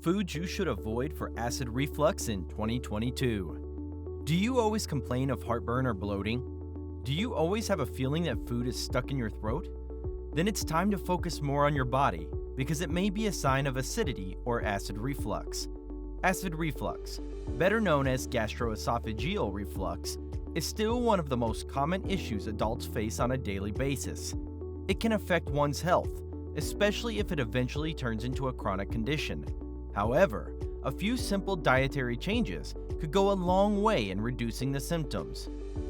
Foods you should avoid for acid reflux in 2022. Do you always complain of heartburn or bloating? Do you always have a feeling that food is stuck in your throat? Then it's time to focus more on your body because it may be a sign of acidity or acid reflux. Acid reflux, better known as gastroesophageal reflux, is still one of the most common issues adults face on a daily basis. It can affect one's health, especially if it eventually turns into a chronic condition. However, a few simple dietary changes could go a long way in reducing the symptoms.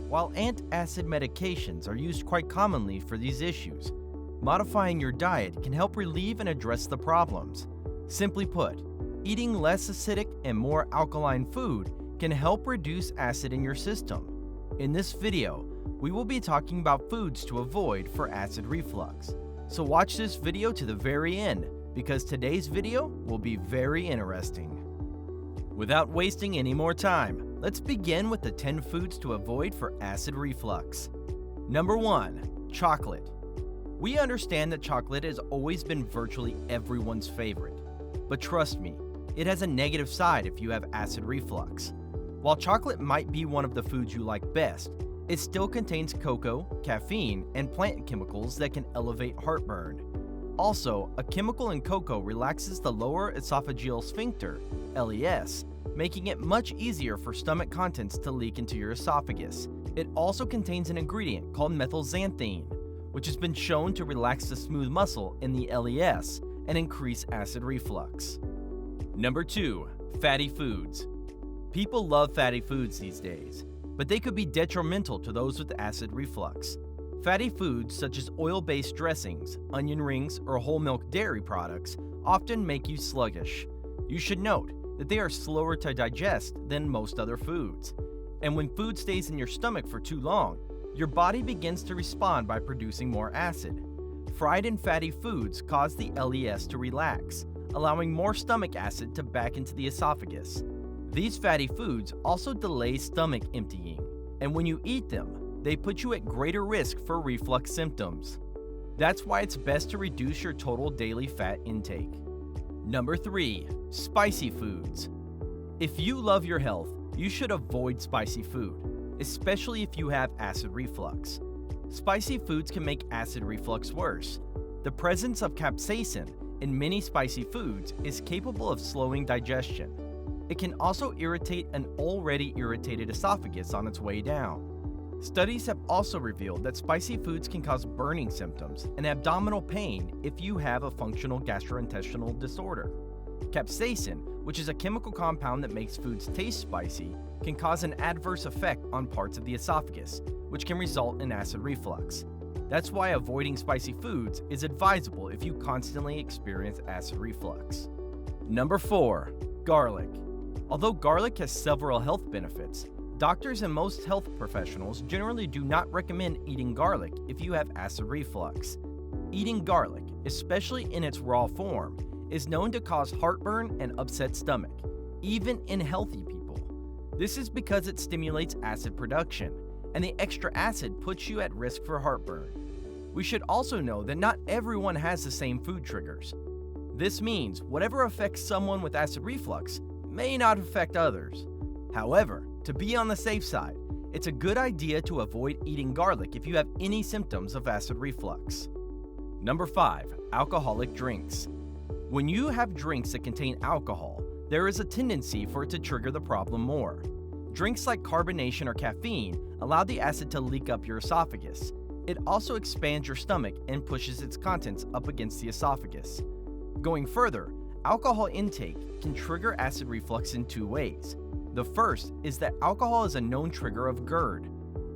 While antacid medications are used quite commonly for these issues, modifying your diet can help relieve and address the problems. Simply put, eating less acidic and more alkaline food can help reduce acid in your system. In this video, we will be talking about foods to avoid for acid reflux. So watch this video to the very end, because today's video will be very interesting. Without wasting any more time, let's begin with the 10 foods to avoid for acid reflux. Number 1. Chocolate. We understand that chocolate has always been virtually everyone's favorite. But trust me, it has a negative side if you have acid reflux. While chocolate might be one of the foods you like best, it still contains cocoa, caffeine, and plant chemicals that can elevate heartburn. Also, a chemical in cocoa relaxes the lower esophageal sphincter, LES, making it much easier for stomach contents to leak into your esophagus. It also contains an ingredient called methylxanthine, which has been shown to relax the smooth muscle in the LES and increase acid reflux. Number 2. Fatty foods. People love fatty foods these days, but they could be detrimental to those with acid reflux. Fatty foods such as oil-based dressings, onion rings, or whole milk dairy products often make you sluggish. You should note that they are slower to digest than most other foods. And when food stays in your stomach for too long, your body begins to respond by producing more acid. Fried and fatty foods cause the LES to relax, allowing more stomach acid to back into the esophagus. These fatty foods also delay stomach emptying, and when you eat them, they put you at greater risk for reflux symptoms. That's why it's best to reduce your total daily fat intake. Number 3. Spicy foods. If you love your health, you should avoid spicy food, especially if you have acid reflux. Spicy foods can make acid reflux worse. The presence of capsaicin in many spicy foods is capable of slowing digestion. It can also irritate an already irritated esophagus on its way down. Studies have also revealed that spicy foods can cause burning symptoms and abdominal pain if you have a functional gastrointestinal disorder. Capsaicin, which is a chemical compound that makes foods taste spicy, can cause an adverse effect on parts of the esophagus, which can result in acid reflux. That's why avoiding spicy foods is advisable if you constantly experience acid reflux. Number 4. Garlic. Although garlic has several health benefits, doctors and most health professionals generally do not recommend eating garlic if you have acid reflux. Eating garlic, especially in its raw form, is known to cause heartburn and upset stomach, even in healthy people. This is because it stimulates acid production, and the extra acid puts you at risk for heartburn. We should also know that not everyone has the same food triggers. This means whatever affects someone with acid reflux may not affect others. However, to be on the safe side, it's a good idea to avoid eating garlic if you have any symptoms of acid reflux. Number 5. Alcoholic drinks. When you have drinks that contain alcohol, there is a tendency for it to trigger the problem more. Drinks like carbonation or caffeine allow the acid to leak up your esophagus. It also expands your stomach and pushes its contents up against the esophagus. Going further, alcohol intake can trigger acid reflux in 2 ways. The first is that alcohol is a known trigger of GERD.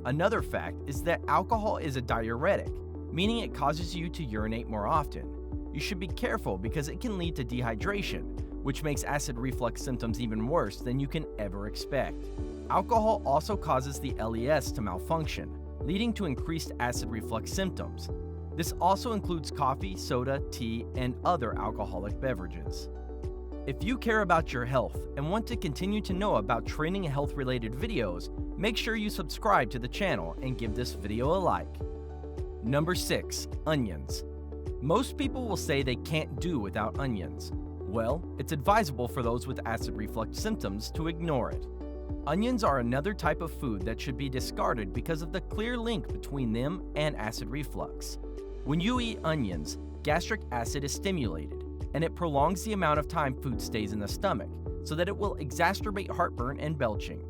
Another fact is that alcohol is a diuretic, meaning it causes you to urinate more often. You should be careful because it can lead to dehydration, which makes acid reflux symptoms even worse than you can ever expect. Alcohol also causes the LES to malfunction, leading to increased acid reflux symptoms. This also includes coffee, soda, tea, and other alcoholic beverages. If you care about your health and want to continue to know about training and health-related videos, make sure you subscribe to the channel and give this video a like. Number 6. Onions. Most people will say they can't do without onions. Well, it's advisable for those with acid reflux symptoms to ignore it. Onions are another type of food that should be discarded because of the clear link between them and acid reflux. When you eat onions, gastric acid is stimulated, and it prolongs the amount of time food stays in the stomach, so that it will exacerbate heartburn and belching.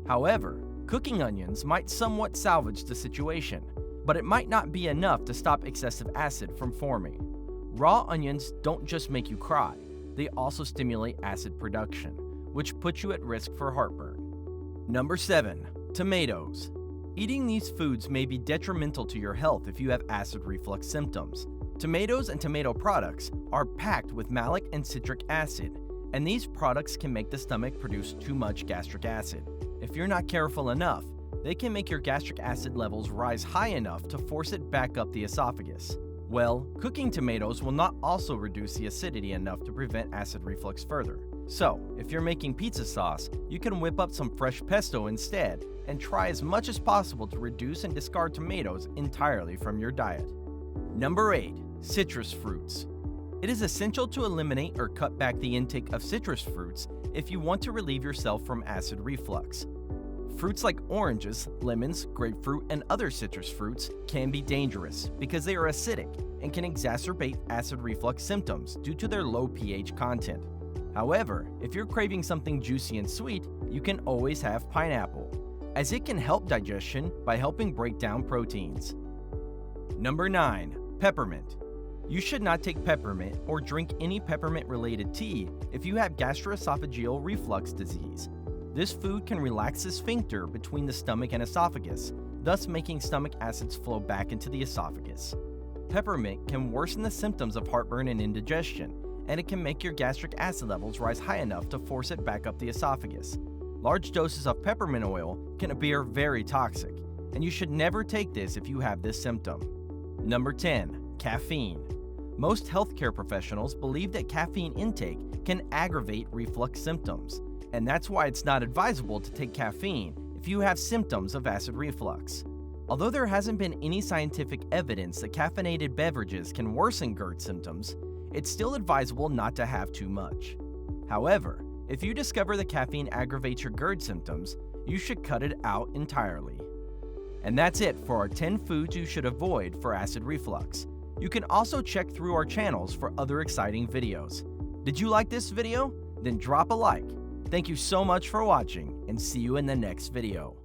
However, cooking onions might somewhat salvage the situation, but it might not be enough to stop excessive acid from forming. Raw onions don't just make you cry, they also stimulate acid production, which puts you at risk for heartburn. Number 7. Tomatoes. Eating these foods may be detrimental to your health if you have acid reflux symptoms. Tomatoes and tomato products are packed with malic and citric acid, and these products can make the stomach produce too much gastric acid. If you're not careful enough, they can make your gastric acid levels rise high enough to force it back up the esophagus. Well, cooking tomatoes will not also reduce the acidity enough to prevent acid reflux further. So, if you're making pizza sauce, you can whip up some fresh pesto instead and try as much as possible to reduce and discard tomatoes entirely from your diet. Number 8. Citrus fruits. It is essential to eliminate or cut back the intake of citrus fruits if you want to relieve yourself from acid reflux. Fruits like oranges, lemons, grapefruit, and other citrus fruits can be dangerous because they are acidic and can exacerbate acid reflux symptoms due to their low pH content. However, if you're craving something juicy and sweet, you can always have pineapple, as it can help digestion by helping break down proteins. Number 9. Peppermint. You should not take peppermint or drink any peppermint-related tea if you have gastroesophageal reflux disease. This food can relax the sphincter between the stomach and esophagus, thus making stomach acids flow back into the esophagus. Peppermint can worsen the symptoms of heartburn and indigestion, and it can make your gastric acid levels rise high enough to force it back up the esophagus. Large doses of peppermint oil can appear very toxic, and you should never take this if you have this symptom. Number 10. Caffeine. Most healthcare professionals believe that caffeine intake can aggravate reflux symptoms, and that's why it's not advisable to take caffeine if you have symptoms of acid reflux. Although there hasn't been any scientific evidence that caffeinated beverages can worsen GERD symptoms, it's still advisable not to have too much. However, if you discover that caffeine aggravates your GERD symptoms, you should cut it out entirely. And that's it for our 10 foods you should avoid for acid reflux. You can also check through our channels for other exciting videos. Did you like this video? Then drop a like. Thank you so much for watching, and see you in the next video.